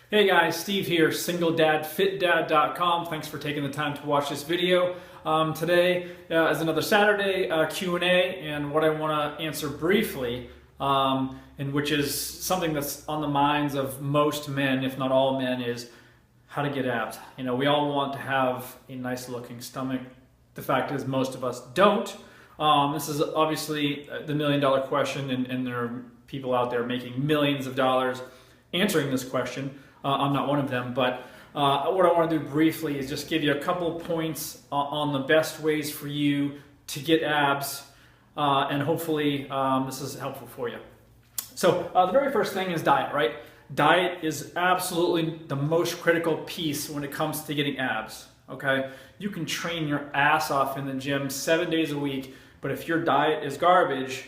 Hey guys, Steve here, singledadfitdad.com. Thanks for taking the time to watch this video. Today is another Saturday Q&A, and what I want to answer briefly, and which is something that's on the minds of most men, if not all men, is how to get abs. You know, we all want to have a nice looking stomach. The fact is most of us don't. This is obviously the million-dollar question, and there are people out there making millions of dollars answering this question. I'm not one of them, but what I want to do briefly is just give you a couple points on the best ways for you to get abs, and hopefully this is helpful for you. So the very first thing is diet, right? Diet is absolutely the most critical piece when it comes to getting abs, okay? You can train your ass off in the gym 7 days a week, but if your diet is garbage,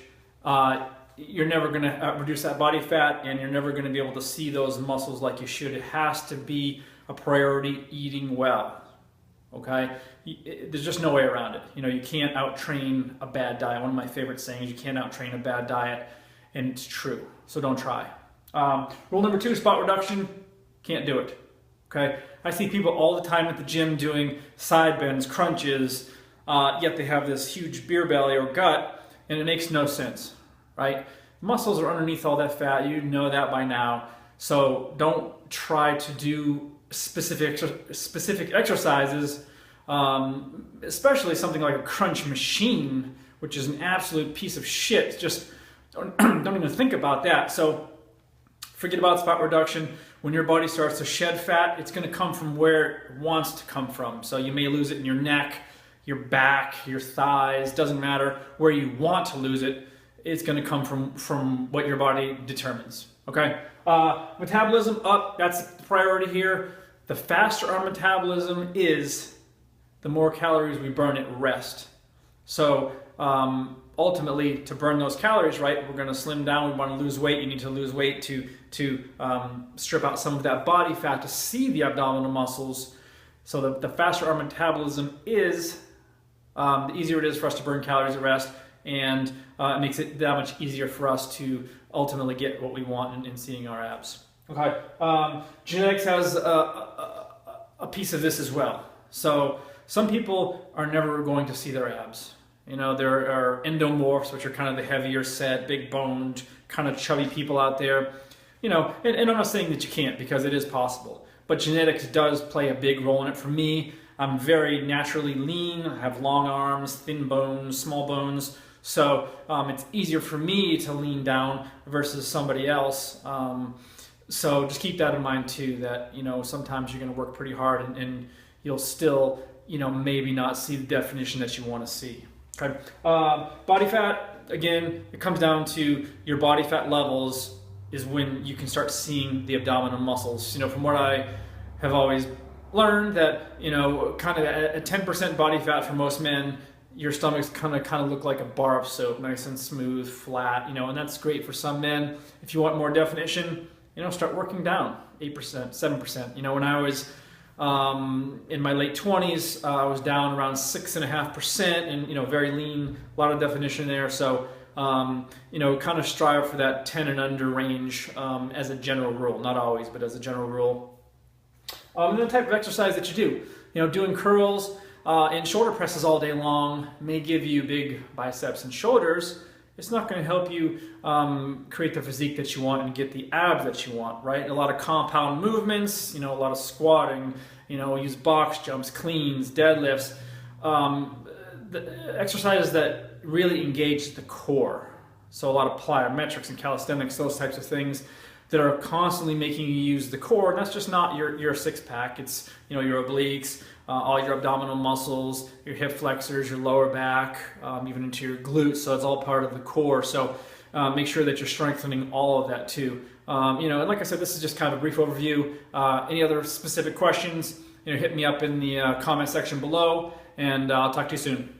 you're never going to reduce that body fat, and you're never going to be able to see those muscles like you should. It has to be a priority, eating well, okay? There's just no way around it. You know, you can't out-train a bad diet. One of my favorite sayings, you can't out-train a bad diet, and it's true, so don't try. Rule number 2, spot reduction, can't do it, okay? I see people all the time at the gym doing side bends, crunches, yet they have this huge beer belly or gut, and it makes no sense. Right? Muscles are underneath all that fat. You know that by now. So don't try to do specific exercises, especially something like a crunch machine, which is an absolute piece of shit. Just don't even think about that. So forget about spot reduction. When your body starts to shed fat, it's going to come from where it wants to come from. So you may lose it in your neck, your back, your thighs. Doesn't matter where you want to lose it. It's going to come from what your body determines, okay? Metabolism up, that's the priority here. The faster our metabolism is, the more calories we burn at rest. So ultimately, to burn those calories, right, we're going to slim down, we want to lose weight. You need to lose weight to strip out some of that body fat to see the abdominal muscles. So the faster our metabolism is, the easier it is for us to burn calories at rest. And it makes it that much easier for us to ultimately get what we want in seeing our abs. Okay, genetics has a piece of this as well. So some people are never going to see their abs. You know, there are endomorphs, which are kind of the heavier set, big boned, kind of chubby people out there. You know, and I'm not saying that you can't, because it is possible. But genetics does play a big role in it. For me, I'm very naturally lean. I have long arms, thin bones, small bones. So it's easier for me to lean down versus somebody else. So just keep that in mind too, that, you know, sometimes you're going to work pretty hard and you'll still, you know, maybe not see the definition that you want to see. Okay. Body fat, again, it comes down to your body fat levels is when you can start seeing the abdominal muscles. You know, from what I have always learned, that, you know, kind of at 10% body fat for most men, your stomach's kind of look like a bar of soap, nice and smooth, flat, you know, and that's great for some men. If you want more definition, you know, start working down 8%, 7%. You know, when I was in my late 20s, I was down around 6.5%, and, you know, very lean, a lot of definition there. So, you know, kind of strive for that 10 and under range as a general rule, not always, but as a general rule. And the type of exercise that you do, you know, doing curls, and shoulder presses all day long may give you big biceps and shoulders. It's not going to help you create the physique that you want and get the abs that you want, right? A lot of compound movements, you know, a lot of squatting, you know, use box jumps, cleans, deadlifts, the exercises that really engage the core. So a lot of plyometrics and calisthenics, those types of things that are constantly making you use the core. And that's just not your six pack. It's, you know, your obliques, all your abdominal muscles, your hip flexors, your lower back, even into your glutes. So it's all part of the core. So make sure that you're strengthening all of that too. You know, and like I said, this is just kind of a brief overview. Any other specific questions, you know, hit me up in the comment section below, and I'll talk to you soon.